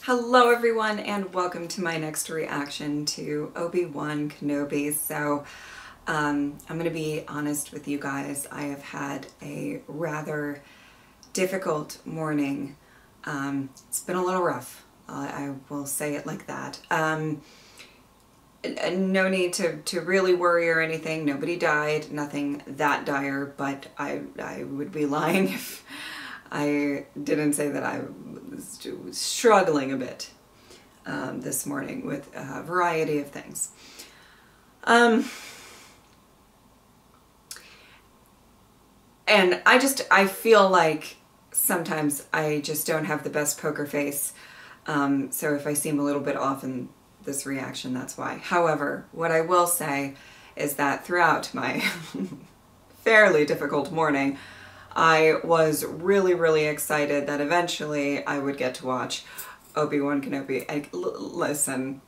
Hello everyone and welcome to my next reaction to Obi-Wan Kenobi. So I'm going to be honest with you guys, I have had a rather difficult morning. It's been a little rough, I will say it like that. No need to really worry or anything, nobody died, nothing that dire, but I would be lying if I didn't say that I was struggling a bit this morning with a variety of things. And I feel like sometimes I just don't have the best poker face. So if I seem a little bit off in this reaction, that's why. However, what I will say is that throughout my fairly difficult morning, I was really excited that eventually I would get to watch Obi-Wan Kenobi. Listen,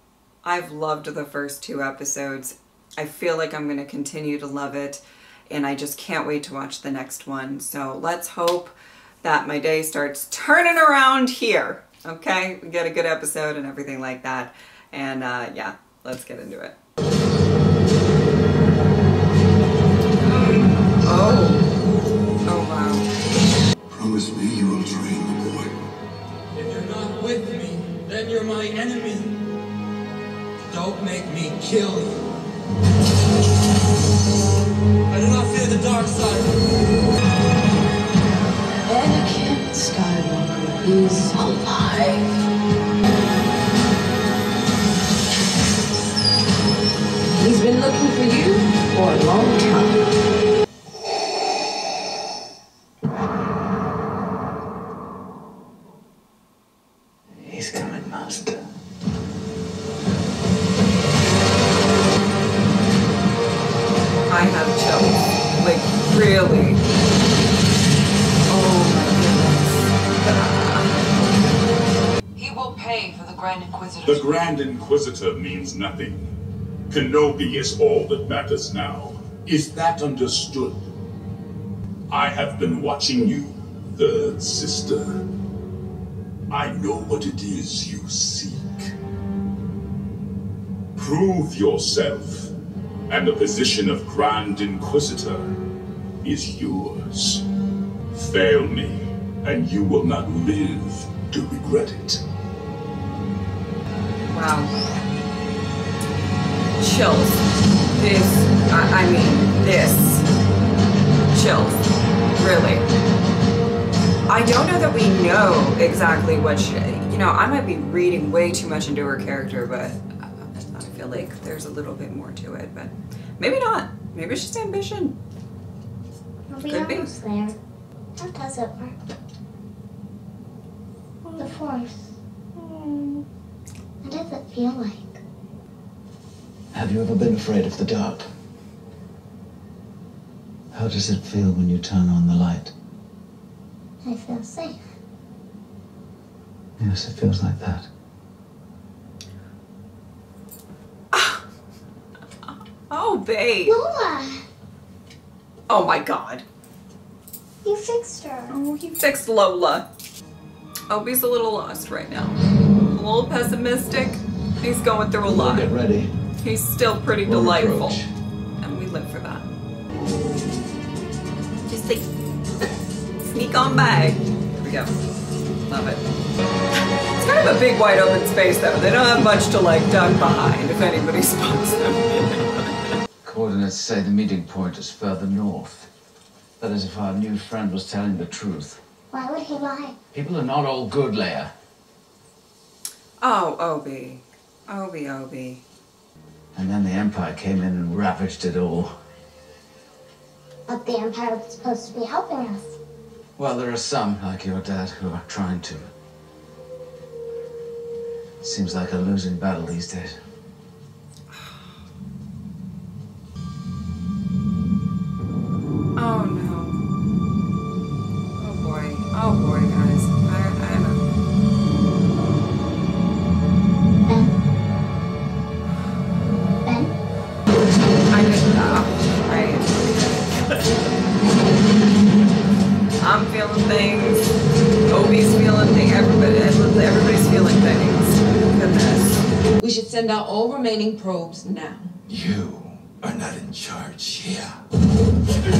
I've loved the first 2 episodes. I feel like I'm going to continue to love it, and I just can't wait to watch the next one. So let's hope that my day starts turning around here, okay? We get a good episode and everything like that. And yeah, let's get into it. Promise me you will train the boy. If you're not with me, then you're my enemy. Don't make me kill you. I do not fear the dark side. Anakin Skywalker is alive. He's been looking for you for a long time. He's coming, Master. I have chills, like really. Oh my goodness. He will pay for the Grand Inquisitor. The Grand Inquisitor means nothing. Kenobi is all that matters now. Is that understood? I have been watching you, third sister. I know what it is you seek. Prove yourself, and the position of Grand Inquisitor is yours. Fail me, and you will not live to regret it. Wow. Chills. I mean, this. Chills. Really. I don't know that we know exactly what she, you know, I might be reading way too much into her character, but I feel like there's a little bit more to it, but maybe not. Maybe it's just ambition. We're almost there. How does it work? The Force. What does it feel like? Have you ever been afraid of the dark? How does it feel when you turn on the light? I feel safe. Yes, it feels like that. Oh, babe. Lola! Oh my God. You fixed her. Oh, he fixed Lola. Obi's a little lost right now. A little pessimistic. He's going through a lot. Get ready. He's still pretty We'll delightful. approach. And we live for that. Just like, sneak on by. Here we go. Love it. It's kind of a big wide open space though. They don't have much to like duck behind if anybody spots them. Coordinates say the meeting point is further north. That is if our new friend was telling the truth. Why would he lie? People are not all good, Leia. Oh, Obi. Obi. And then the Empire came in and ravaged it all. But the Empire was supposed to be helping us. Well, there are some, like your dad, who are trying to. It seems like a losing battle these days. Oh no. Oh boy, guys. I don't. Ben? I just I'm feeling things. Obi's feeling things. Everybody's feeling things. should send out all remaining probes now. You are not in charge here.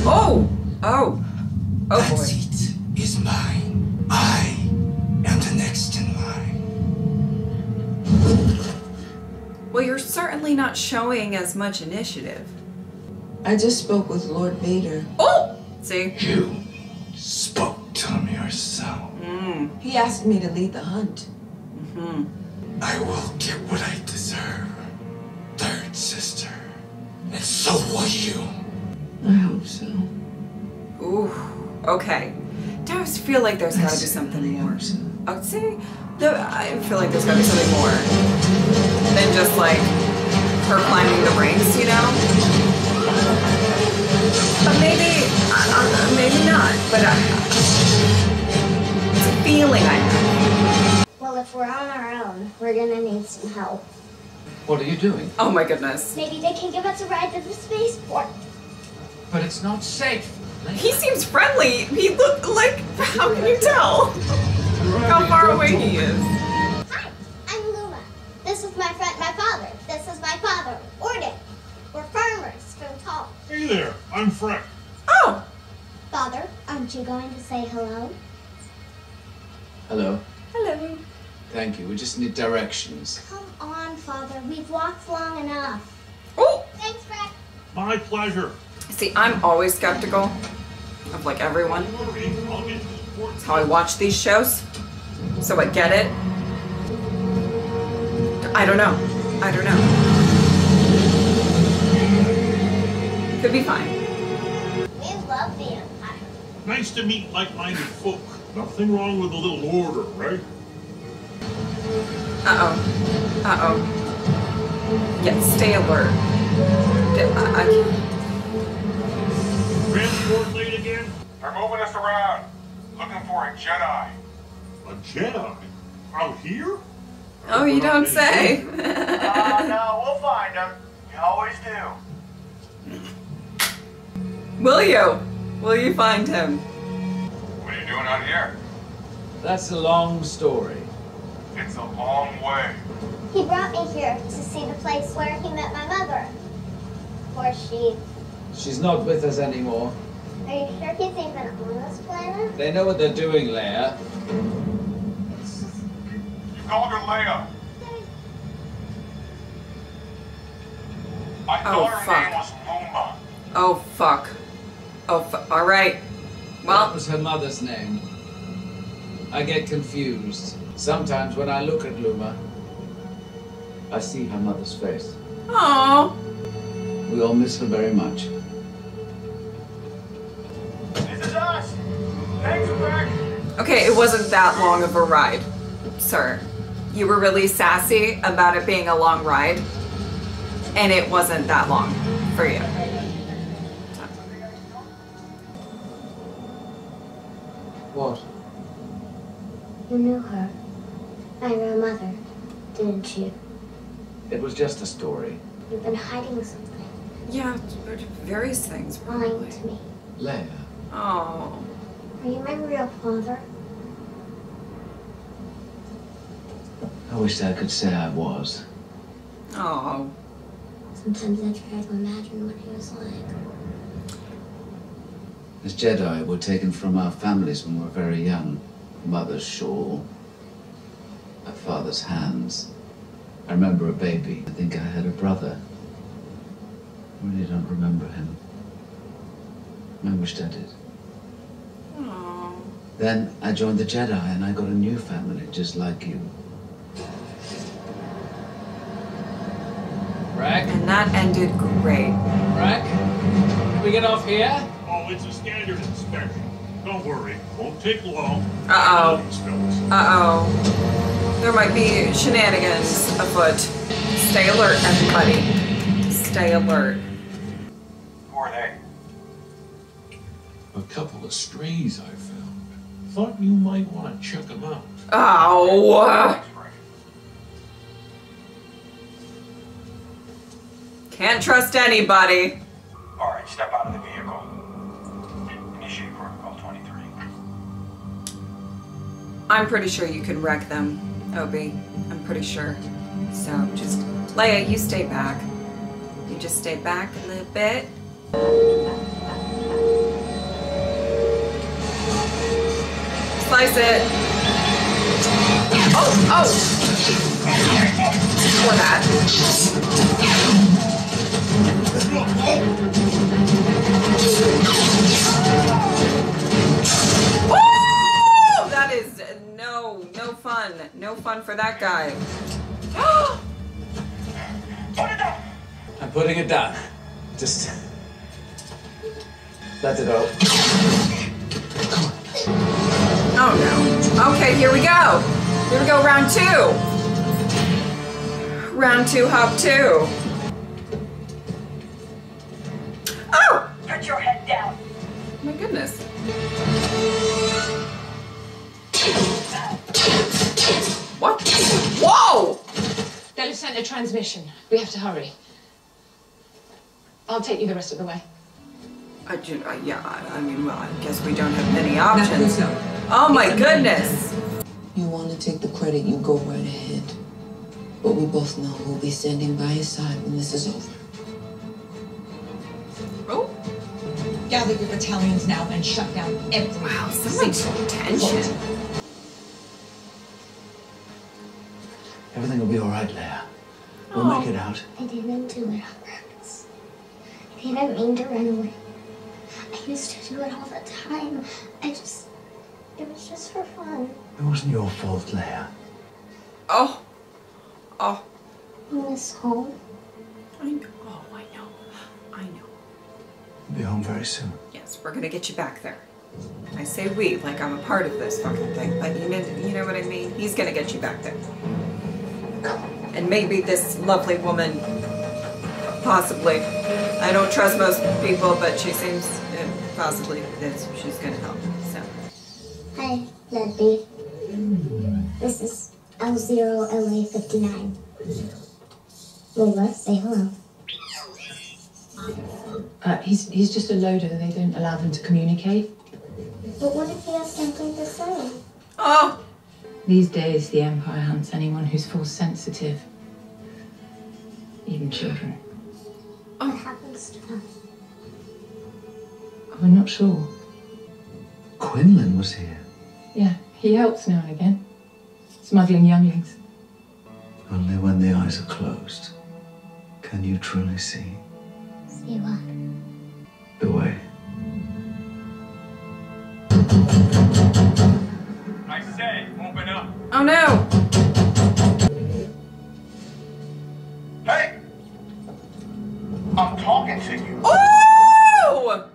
Oh! Oh. Oh That boy. seat is mine. I am the next in line. Well, you're certainly not showing as much initiative. I just spoke with Lord Vader. Oh! See? You spoke to him yourself. He asked me to lead the hunt. I will get what I deserve. Third sister. And so will you. I hope so. Ooh. Okay. I just feel like there's gotta be something more. I would say, I feel like there's gotta be something more than just like her climbing the ranks, you know? But maybe, maybe not. But it's a feeling I have. Well, if we're on our own, we're gonna need some help. What are you doing? Oh my goodness. Maybe they can give us a ride to the spaceport. But it's not safe. He seems friendly. He looked like, how can you tell how far away he is? Hi, I'm Luma. This is my friend, my father. This is my father, Orden. We're farmers from Tal. Hey there, I'm Frank. Oh! Father, aren't you going to say hello? Hello. Hello. Thank you. We just need directions. Come on, Father. We've walked long enough. Oh! Thanks, Frank. My pleasure. See, I'm always skeptical of like everyone. Don't worry, I'll get to the port. That's how I watch these shows. So I get it. I don't know. I don't know. Could be fine. We love the Empire. Nice to meet like-minded folk. Nothing wrong with a little order, right? Uh-oh. Uh-oh. Yeah, stay alert. Transport late again? They're moving us around. Looking for a Jedi. A Jedi? Out here? Oh, you don't say. No, we'll find them. You always do. Will you? Will you find him? What are you doing out here? That's a long story. It's a long way. He brought me here to see the place where he met my mother. Or she. She's not with us anymore. Are you sure he's even on this planet? They know what they're doing, Leia. You called her Leia. I thought her fuck. name was Luma. Oh, fuck. Oh, all right. That Well, was her mother's name. I get confused. Sometimes when I look at Luma, I see her mother's face. oh, We all miss her very much. This is us. Thanks, Frank. okay. It wasn't that long of a ride, sir. You were really sassy about it being a long ride, and it wasn't that long for you. What? You knew her. My real mother, didn't you? It was just a story. You've been hiding something. Yeah, various things. Lying Probably. to me. Leia. Oh, Are you my real father? I wish I could say I was. oh. Sometimes I try to imagine what he was like. As Jedi were taken from our families when we were very young. Mother's shawl. My father's hands. I remember a baby. I think I had a brother. I really don't remember him. I wished I did. Oh. Then I joined the Jedi and I got a new family just like you. Rack? And that ended great. Rack? Can we get off here? Oh, it's a standard inspection. Don't worry, won't take long. Uh-oh. These fellas. Uh-oh. There might be shenanigans afoot. Stay alert, everybody. Stay alert. Who are they? A couple of strays I found. Thought you might want to check them out. Oh. Thanks, Frank. Can't trust anybody. All right, step out of the vehicle. Initiate protocol 23. I'm pretty sure you can wreck them, Obi. I'm pretty sure. So just, Leia, you stay back. You just stay back a little bit. Slice it. Oh! For that. Oh! That is no fun. No fun for that guy. I'm putting it down. Just let it go. Oh no. Okay, here we go. Here we go, round 2. Round 2, hop 2. Oh! Put your head down. My goodness. What? Whoa! They'll have sent a transmission. We have to hurry. I'll take you the rest of the way. Yeah, I mean, well, I guess we don't have many options. No. Oh my goodness! You want to take the credit, you go right ahead. But we both know we'll be standing by his side when this is over. Oh, Gather your battalions now and shut down every wow, so much tension. Everything will be all right, Leia. We'll make it out. I didn't do it on purpose. I didn't mean to run away. I used to do it all the time. It was just for fun. It wasn't your fault, Leia. Oh. I miss home. I know. Oh, I know. We'll be home very soon. Yes, we're gonna get you back there. I say we, like I'm a part of this fucking thing, but you know what I mean? He's gonna get you back there. And maybe this lovely woman, possibly. I don't trust most people, but she seems possibly she's gonna help. So. Hi, Ledby. This is L0LA59. Lola, say hello. He's just a loader. They don't allow them to communicate. But what if he has something to say? Oh! These days, the Empire hunts anyone who's force sensitive. Even children. What happens to them? We're not sure. Quinlan was here. Yeah, he helps now and again. Smuggling younglings. Only when the eyes are closed can you truly see. See what? The way. I said, open up. Oh no! Hey! I'm talking to you. Oh!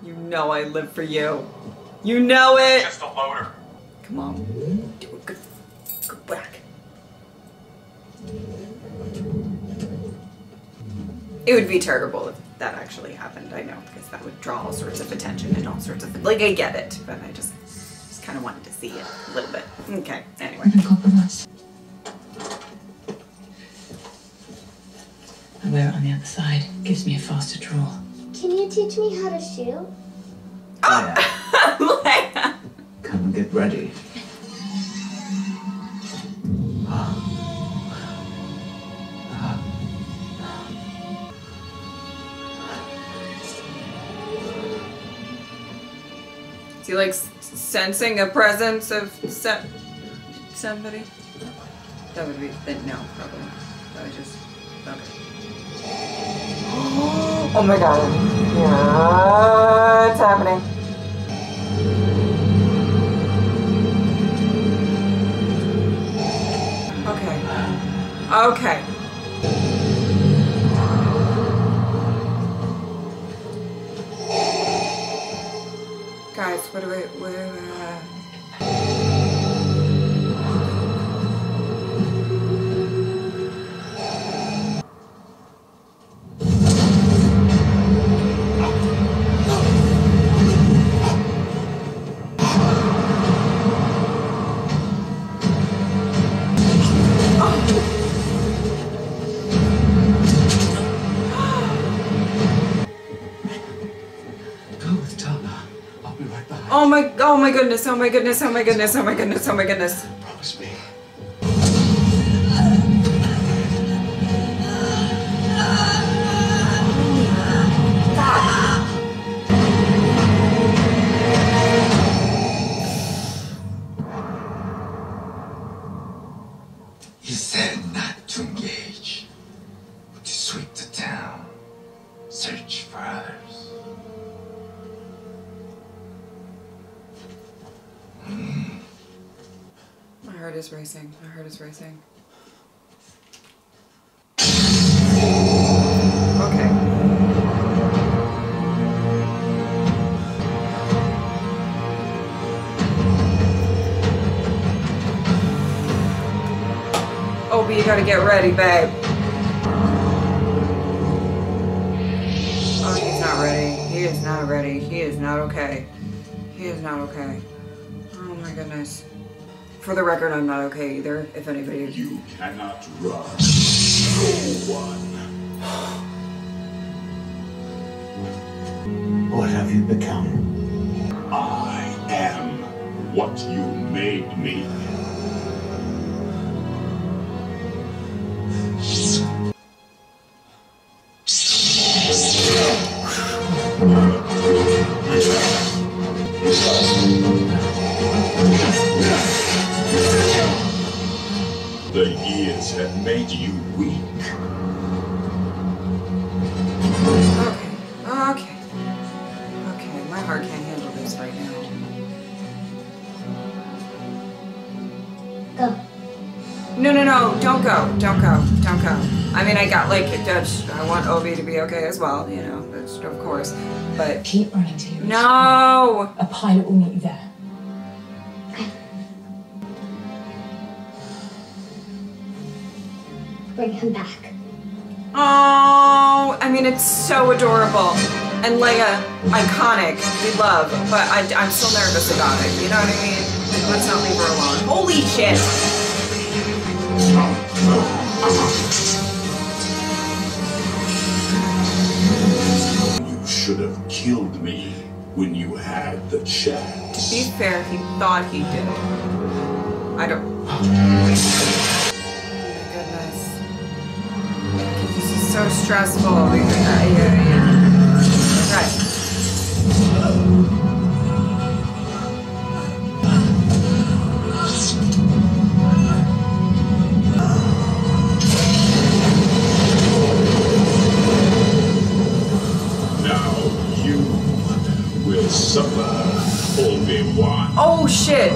You know I live for you. You know it! Just a loader. Come on. Do a good whack. It would be terrible if that actually happened, I know, because that would draw all sorts of attention and all sorts of... Like, I get it, but I just kind of wanted to see it a little bit. Okay, anyway. I wear it on the other side. Gives me a faster draw. Can you teach me how to shoot? Leia! Come and get ready. Is he like sensing a presence of somebody? That would be, no, probably not. That would just, okay. Oh my god. What's happening? Okay. Okay. Guys, what do we, oh my goodness, oh my goodness, oh my goodness, oh my goodness, oh my goodness. Promise me. He said not to engage, but to sweep the town, search for others. My heart is racing. My heart is racing. Okay. Obi, you gotta get ready, babe. Oh, he's not ready. He is not ready. He is not okay. He is not okay. Oh my goodness. For the record, I'm not okay either, if anybody... You cannot run. No one. What have you become? I am what you made me. The years have made you weak. Okay. Okay, my heart can't handle this right now. Go. No, don't go. Don't go. Don't go. I mean, I got, like, I want Obi to be okay as well, you know, that's, of course, but... Keep running to your No! A pilot will meet you there. Bring him back. Oh, I mean, it's so adorable. And Leia, iconic, we love, but I'm still nervous about it, you know what I mean? Let's not leave her alone. Holy shit! You should have killed me when you had the chance. To be fair, he thought he did. I don't... Oh my goodness. This is so stressful. Yeah. Okay. Now you will suffer, Obi-Wan. Oh shit!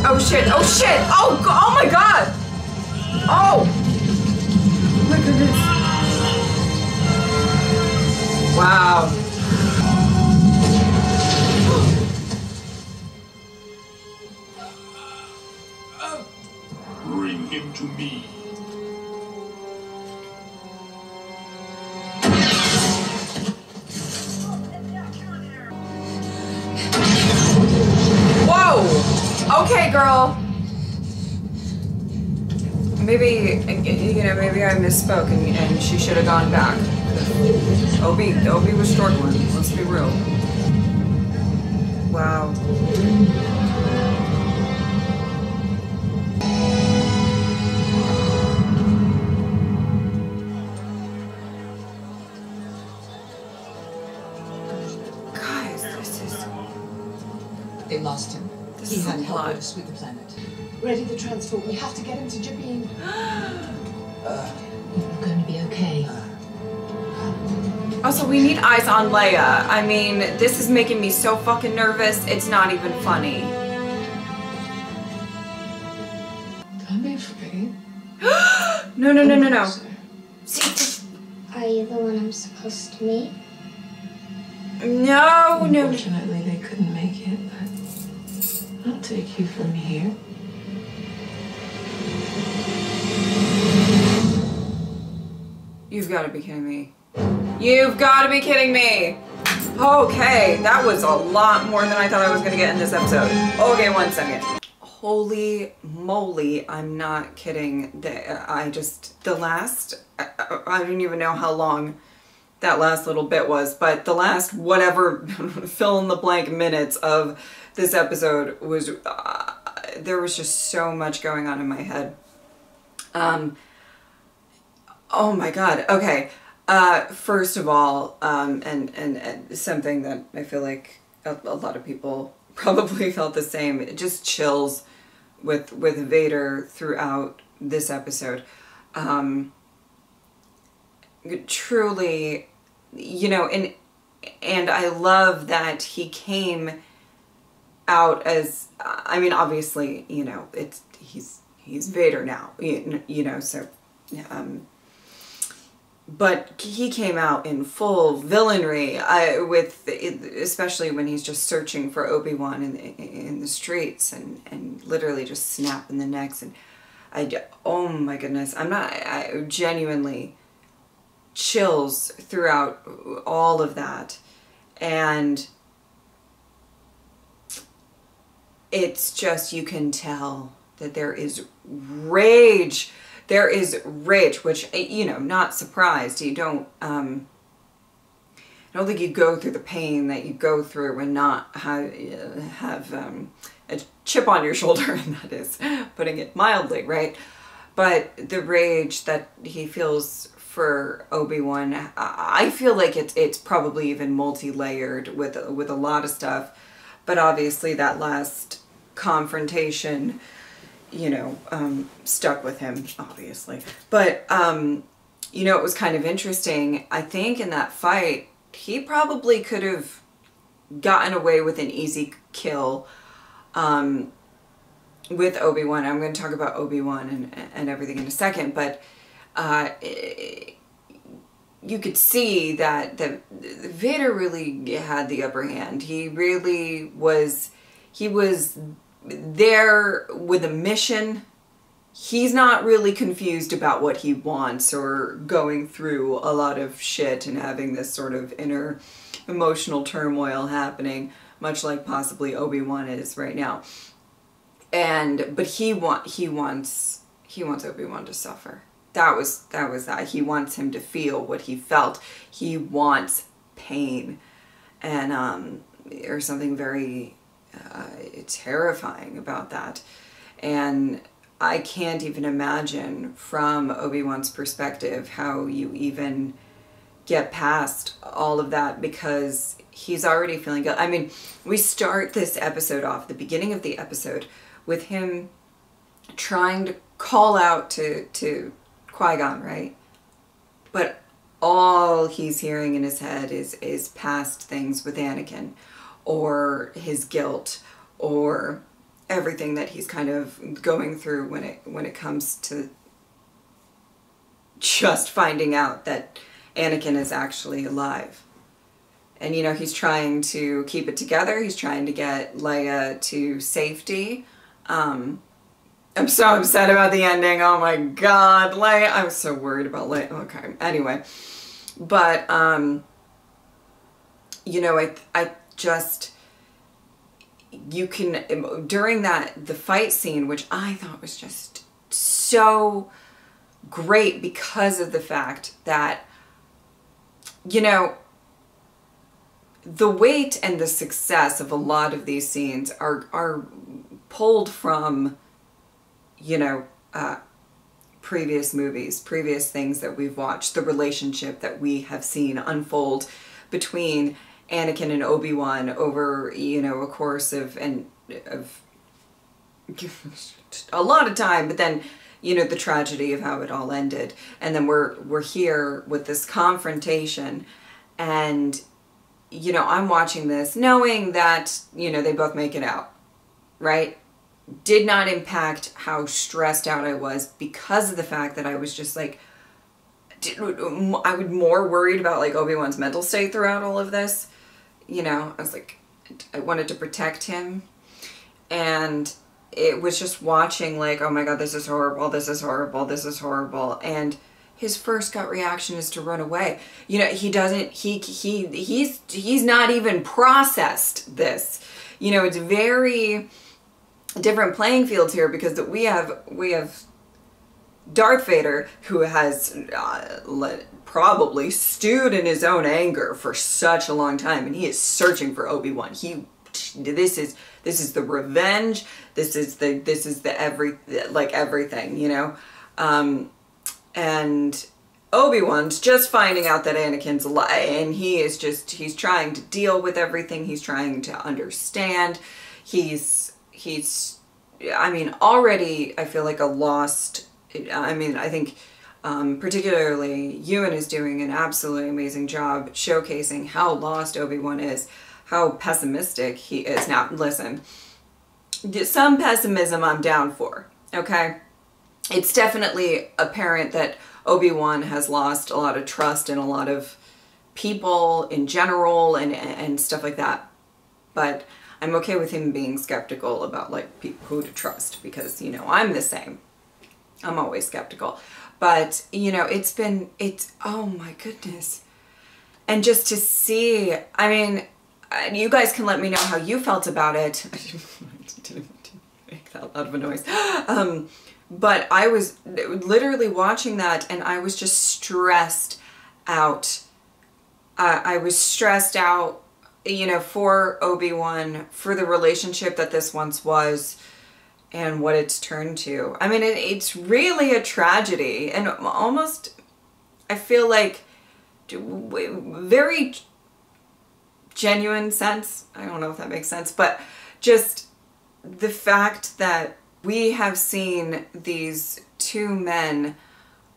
Oh shit! Oh shit! Oh my god! Oh! Oh my goodness. Wow. Bring him to me. Whoa! Okay, girl. Maybe, you know, maybe I misspoke and she should have gone back. Obi was struggling, let's be real. Wow. Guys, this is... They lost him. This He is a had help lot. with us with the planet. Ready to transfer. We have to get him to Jabin. You're going to be okay. Also, we need eyes on Leia. I mean, this is making me so fucking nervous, it's not even funny. Don't be afraid. No. See, Are you the one I'm supposed to meet? no. Unfortunately, they couldn't make it, but I'll take you from here. You've got to be kidding me. You've got to be kidding me. Okay, that was a lot more than I thought I was going to get in this episode. Okay, 1 second. Holy moly, I'm not kidding. I don't even know how long that last little bit was, but the last whatever fill in the blank minutes of this episode was, there was just so much going on in my head. Oh my god, okay. First of all, and something that I feel like a lot of people probably felt the same, just chills with Vader throughout this episode. Truly, you know, and I love that he came out as, I mean, obviously, you know, he's Vader now, you know, so, but he came out in full villainry, especially when he's just searching for Obi-Wan in the streets and literally just snapping the necks. And oh my goodness, I genuinely chills throughout all of that. And it's just, you can tell that there is rage. There is rage, which, you know, not surprised. You don't, I don't think you go through the pain that you go through and not have a chip on your shoulder, and that is putting it mildly, right? But the rage that he feels for Obi-Wan, I feel like it's probably even multi-layered with a lot of stuff. But obviously that last confrontation, you know, stuck with him, obviously. But, you know, it was kind of interesting. I think in that fight, he probably could have gotten away with an easy kill with Obi-Wan. I'm going to talk about Obi-Wan and everything in a second, but you could see that Vader really had the upper hand. He really was, he was there with a mission. He's not really confused about what he wants or going through a lot of shit and having this sort of inner emotional turmoil happening, much like possibly Obi-Wan is right now. But he wants Obi-Wan to suffer. That was that. He wants him to feel what he felt. He wants pain, and there's something very terrifying about that. And I can't even imagine from Obi-Wan's perspective how you even get past all of that, because he's already feeling good. I mean, we start this episode off, the beginning of the episode, with him trying to call out to Qui-Gon, right? But all he's hearing in his head is past things with Anakin, or his guilt, or everything that he's kind of going through when it comes to just finding out that Anakin is actually alive. And, you know, he's trying to keep it together. He's trying to get Leia to safety. I'm so upset about the ending. Oh my God, Leia. I was so worried about Leia. Okay, anyway. But, you know, I just, you can, during the fight scene, which I thought was just so great because of the fact that, you know, the weight and the success of a lot of these scenes are pulled from, you know, previous movies, previous things that we've watched, the relationship that we have seen unfold between Anakin and Obi-Wan over, you know, a course of a lot of time, but then, you know, the tragedy of how it all ended. And then we're here with this confrontation, and, you know, I'm watching this knowing that, you know, they both make it out, right? Did not impact how stressed out I was, because of the fact that I was just like, I was more worried about like Obi-Wan's mental state throughout all of this. You know, I was like, I wanted to protect him, and it was just watching like, oh my God, this is horrible, this is horrible, this is horrible. And his first gut reaction is to run away. You know, he doesn't, he's not even processed this. You know, it's very different playing fields here, because we have Darth Vader, who has probably stewed in his own anger for such a long time, and he is searching for Obi-Wan. This is the revenge. This is the everything, you know. And Obi-Wan's just finding out that Anakin's alive, and he's trying to deal with everything. He's trying to understand. He's I mean, already I feel like a lost I mean, I think particularly Ewan is doing an absolutely amazing job showcasing how lost Obi-Wan is, how pessimistic he is. Now, listen, some pessimism I'm down for, okay? It's definitely apparent that Obi-Wan has lost a lot of trust in a lot of people in general and stuff like that. But I'm okay with him being skeptical about like people who to trust, because, you know, I'm the same. I'm always skeptical. But, you know, it's, oh my goodness. And just to see, I mean, you guys can let me know how you felt about it. I didn't make that loud of a noise. But I was literally watching that and I was just stressed out. I was stressed out, you know, for Obi-Wan, for the relationship that this once was and what it's turned to. I mean, it's really a tragedy, and almost, I feel like, very genuine sense. I don't know if that makes sense, but just the fact that we have seen these two men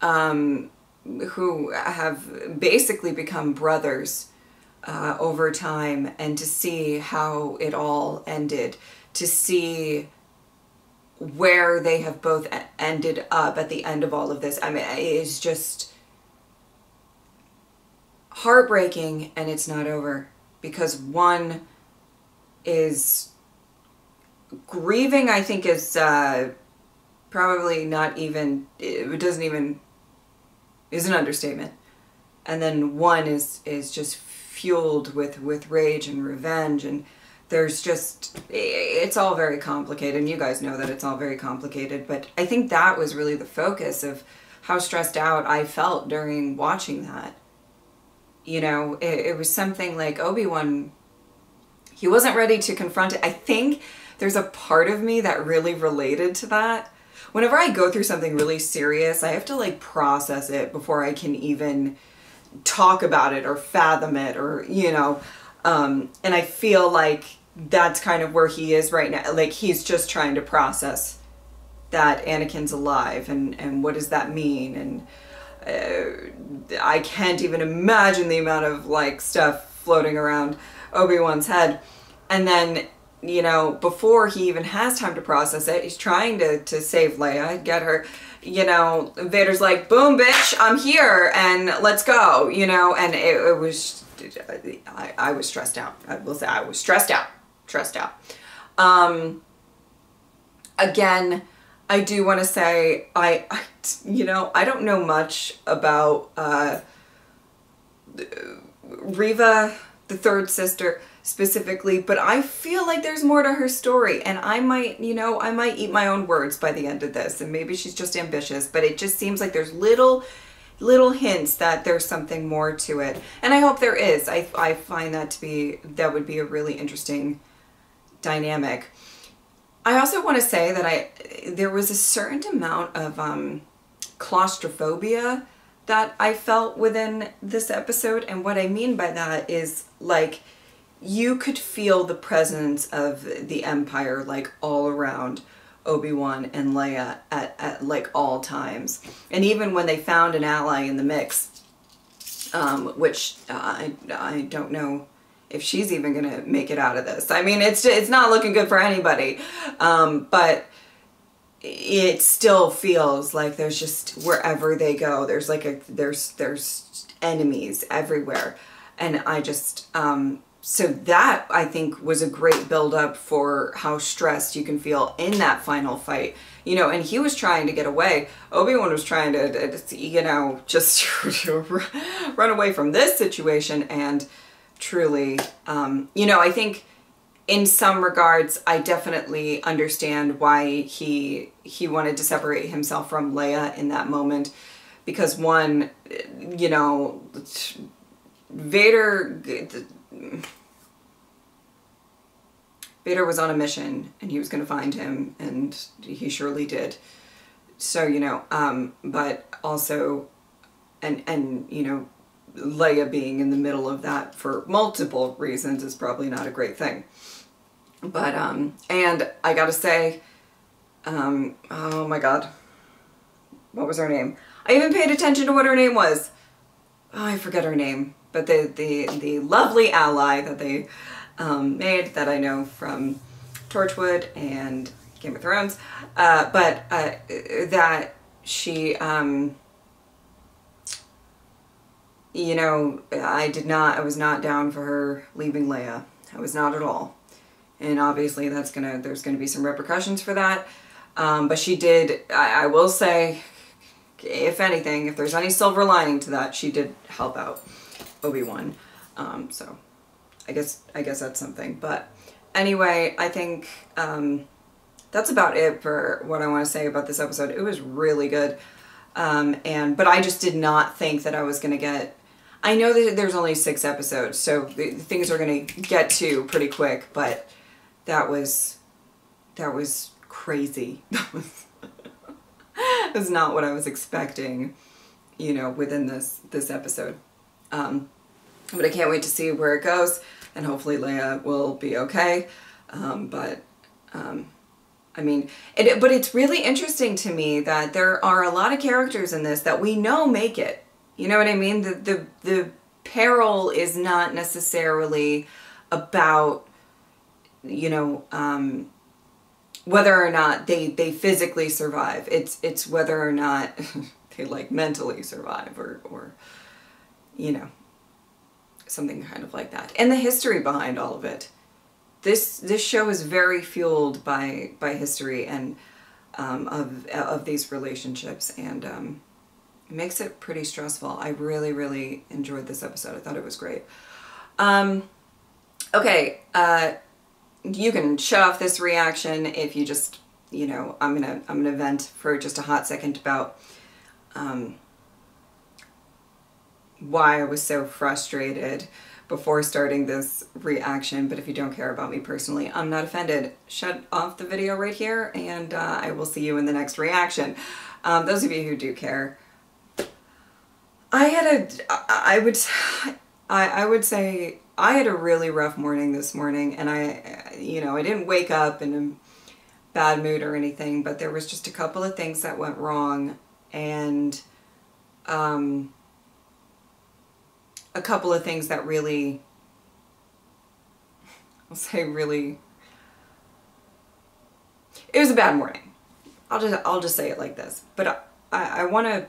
who have basically become brothers over time, and to see how it all ended, to see where they have both ended up at the end of all of this. I mean, it's just heartbreaking, and it's not over, because one is grieving, I think is probably not even, it doesn't even, is an understatement. And then one is just fueled with rage and revenge, and there's just, it's all very complicated, and you guys know that it's all very complicated, but I think that was really the focus of how stressed out I felt during watching that. You know, it was something like Obi-Wan, he wasn't ready to confront it. I think there's a part of me that really related to that. Whenever I go through something really serious, I have to like process it before I can even talk about it or fathom it, or, you know, and I feel like that's kind of where he is right now. Like, he's just trying to process that Anakin's alive, and what does that mean, and I can't even imagine the amount of like stuff floating around Obi-Wan's head. And then, you know, before he even has time to process it, he's trying to save Leia, get her, you know, Vader's like, boom, bitch, I'm here, and let's go, you know, and it was, I was stressed out. I will say I was stressed out. Again, I do want to say, you know, I don't know much about Reva, the third sister specifically, but I feel like there's more to her story, and I might, you know, I might eat my own words by the end of this, and maybe she's just ambitious, but it just seems like there's little hints that there's something more to it, and I hope there is. I find that that would be a really interesting dynamic. I also want to say that there was a certain amount of claustrophobia that I felt within this episode, and what I mean by that is, like, you could feel the presence of the Empire like all around Obi-Wan and Leia at like all times. And even when they found an ally in the mix, which I don't know if she's even gonna make it out of this. I mean, it's not looking good for anybody, but it still feels like there's just, wherever they go, there's like there's enemies everywhere. And I just, so that, I think, was a great build-up for how stressed you can feel in that final fight. You know, and he was trying to get away. Obi-Wan was trying to, you know, just run away from this situation. And truly, you know, I think in some regards, I definitely understand why he wanted to separate himself from Leia in that moment. Because one, you know, Vader was on a mission, and he was going to find him, and he surely did. So, you know, but also, and you know, Leia being in the middle of that for multiple reasons is probably not a great thing. But, and I gotta say, oh my God, what was her name? I even paid attention to what her name was. Oh, I forget her name. But the lovely ally that they made, that I know from Torchwood and Game of Thrones, that she, you know, I was not down for her leaving Leia. I was not at all. And obviously there's gonna be some repercussions for that. But she did, I will say, if anything, if there's any silver lining to that, she did help out Obi-Wan. So I guess that's something. But anyway, I think that's about it for what I want to say about this episode. It was really good. But I just did not think that I was going to get... I know that there's only 6 episodes, so things are going to get to pretty quick, but that was crazy. That was not what I was expecting, you know, within this episode. But I can't wait to see where it goes, and hopefully Leia will be okay. I mean, but it's really interesting to me that there are a lot of characters in this that we know make it. You know what I mean? The peril is not necessarily about, you know, whether or not they physically survive. It's whether or not they like mentally survive or you know, something kind of like that. And the history behind all of it. This show is very fueled by history and of these relationships, and it makes it pretty stressful. I really, really enjoyed this episode. I thought it was great. Okay, you can shut off this reaction if you just, you know, I'm gonna vent for just a hot second about why I was so frustrated before starting this reaction. But if you don't care about me personally, I'm not offended. Shut off the video right here, and I will see you in the next reaction. Those of you who do care, I would say I had a really rough morning this morning, and I didn't wake up in a bad mood or anything, but there was just a couple of things that went wrong, and a couple of things that really, I'll say really, it was a bad morning. I'll just say it like this. But I want to,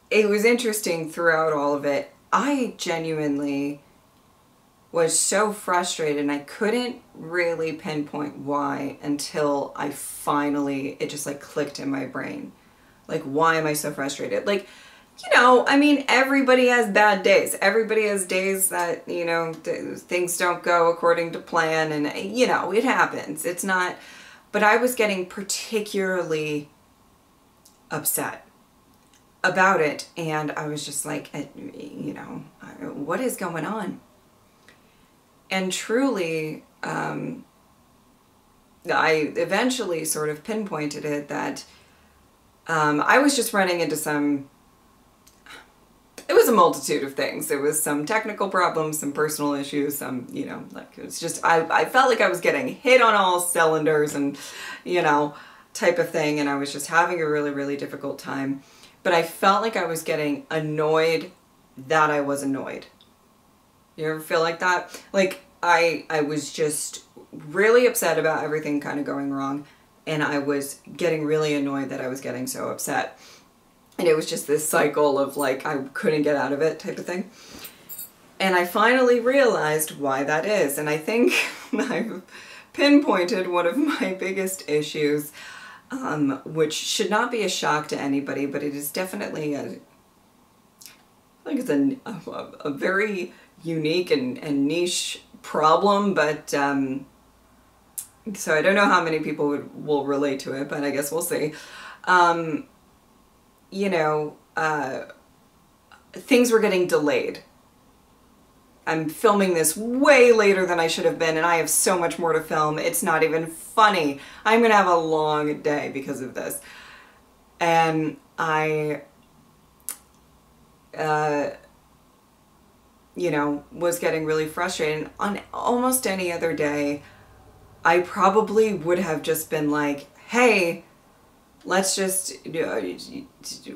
it was interesting throughout all of it. I genuinely was so frustrated, and I couldn't really pinpoint why until I finally, it just like clicked in my brain. Like, why am I so frustrated? Like, you know, I mean, everybody has bad days. Everybody has days that, you know, things don't go according to plan, and, you know, it happens. It's not, but I was getting particularly upset about it, and I was just like, you know, what is going on? And truly, I eventually sort of pinpointed it that I was just running into some, it was a multitude of things. There was some technical problems, some personal issues, some, you know, like it was just, I felt like I was getting hit on all cylinders and, you know, type of thing, and I was just having a really, really difficult time. But I felt like I was getting annoyed that I was annoyed. You ever feel like that? Like, I was just really upset about everything kind of going wrong, and I was getting really annoyed that I was getting so upset. And it was just this cycle of like, I couldn't get out of it type of thing. And I finally realized why that is. And I think I've pinpointed one of my biggest issues, which should not be a shock to anybody, but it is definitely I think it's a very unique and niche problem, but so I don't know how many people will relate to it, but I guess we'll see. You know, things were getting delayed. I'm filming this way later than I should have been, and I have so much more to film. It's not even funny. I'm going to have a long day because of this. And I, you know, was getting really frustrated. On almost any other day, I probably would have just been like, hey, let's just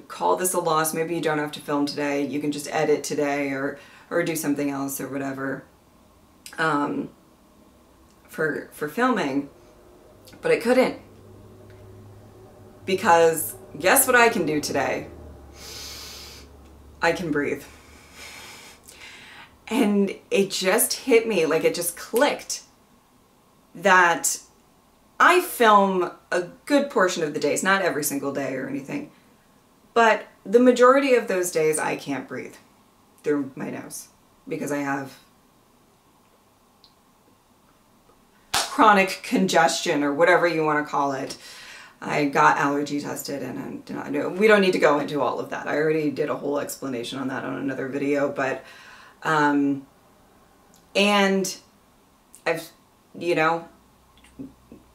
call this a loss. Maybe you don't have to film today. You can just edit today or do something else or whatever for filming. But I couldn't, because guess what I can do today? I can breathe. And it just hit me, like it just clicked, that I film a good portion of the days, not every single day or anything, but the majority of those days I can't breathe through my nose because I have chronic congestion or whatever you want to call it. I got allergy tested, and we don't need to go into all of that. I already did a whole explanation on that on another video, but and I've,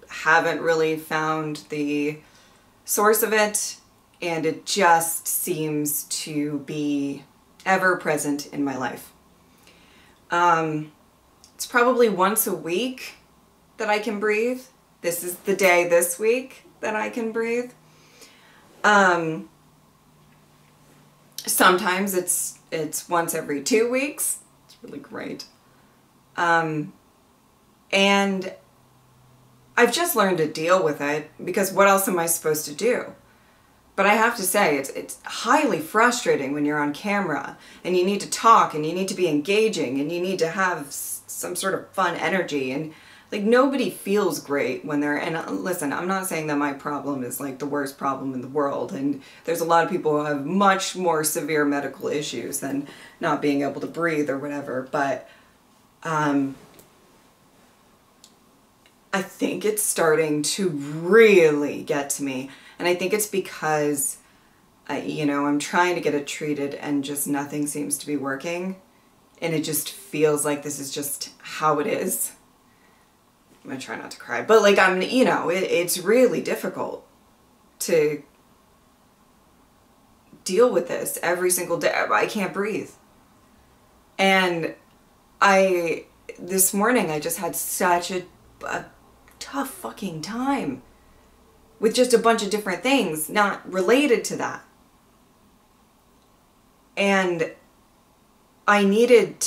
haven't really found the source of it, and it just seems to be ever present in my life. It's probably once a week that I can breathe. This is the day this week that I can breathe. Sometimes it's once every 2 weeks. It's really great. And I've just learned to deal with it, because what else am I supposed to do? But I have to say, it's highly frustrating when you're on camera and you need to talk and you need to be engaging and you need to have some sort of fun energy, and like nobody feels great when they're, and listen, I'm not saying that my problem is like the worst problem in the world, and there's a lot of people who have much more severe medical issues than not being able to breathe or whatever, but I think it's starting to really get to me. And I think it's because, I'm trying to get it treated and just nothing seems to be working. And it just feels like this is just how it is. I'm gonna try not to cry. But like, it's really difficult to deal with this every single day. I can't breathe. And this morning I just had such a tough fucking time with just a bunch of different things not related to that. And I needed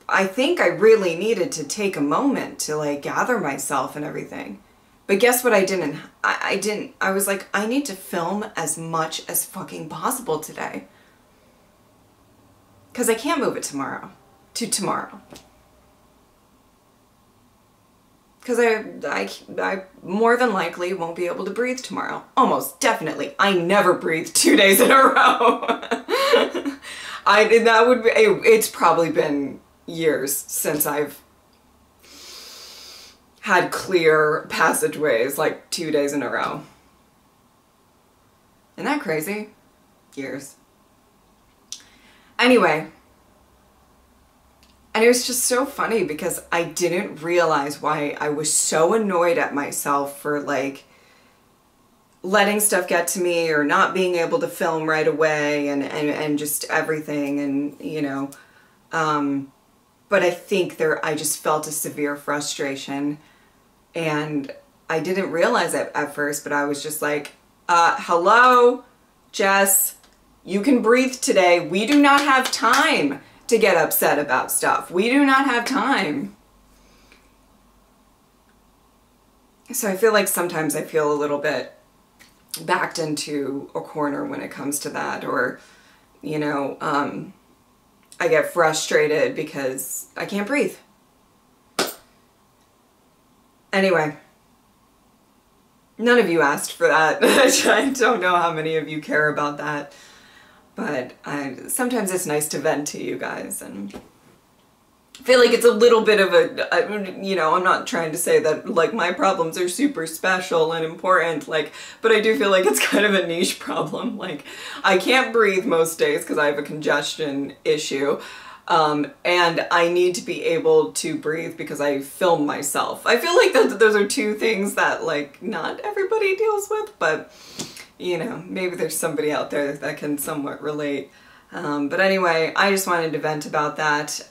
I think I really needed to take a moment to like gather myself and everything. But guess what I didn't? I was like, I need to film as much as fucking possible today. Because I can't move it tomorrow. Because I more than likely won't be able to breathe tomorrow. Almost definitely. I never breathe 2 days in a row. It's probably been years since I've had clear passageways like 2 days in a row. Isn't that crazy? Years. Anyway. And it was just so funny because I didn't realize why I was so annoyed at myself for like letting stuff get to me or not being able to film right away and just everything, and but I think I just felt a severe frustration, and I didn't realize it at first, but I was just like, hello, Jess, you can breathe today. We do not have time to get upset about stuff. We do not have time. So I feel like sometimes I feel a little bit backed into a corner when it comes to that, or, I get frustrated because I can't breathe. Anyway, none of you asked for that. I don't know how many of you care about that. But sometimes it's nice to vent to you guys, and I feel like it's a little bit of I'm not trying to say that like my problems are super special and important, but I do feel like it's kind of a niche problem. Like, I can't breathe most days because I have a congestion issue, and I need to be able to breathe because I film myself. I feel like those are two things that like not everybody deals with, but maybe there's somebody out there that can somewhat relate. But anyway, I just wanted to vent about that.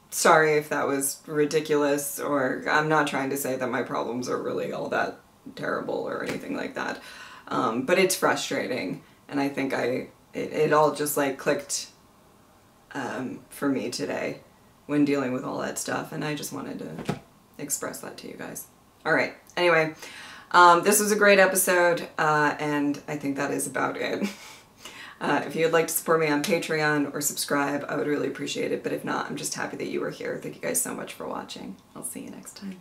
Sorry if that was ridiculous, or I'm not trying to say that my problems are really all that terrible or anything like that. But it's frustrating, and I think it all just like clicked for me today when dealing with all that stuff, and I just wanted to express that to you guys. All right, anyway, this was a great episode, and I think that is about it. If you'd like to support me on Patreon or subscribe, I would really appreciate it, but if not, I'm just happy that you were here. Thank you guys so much for watching. I'll see you next time.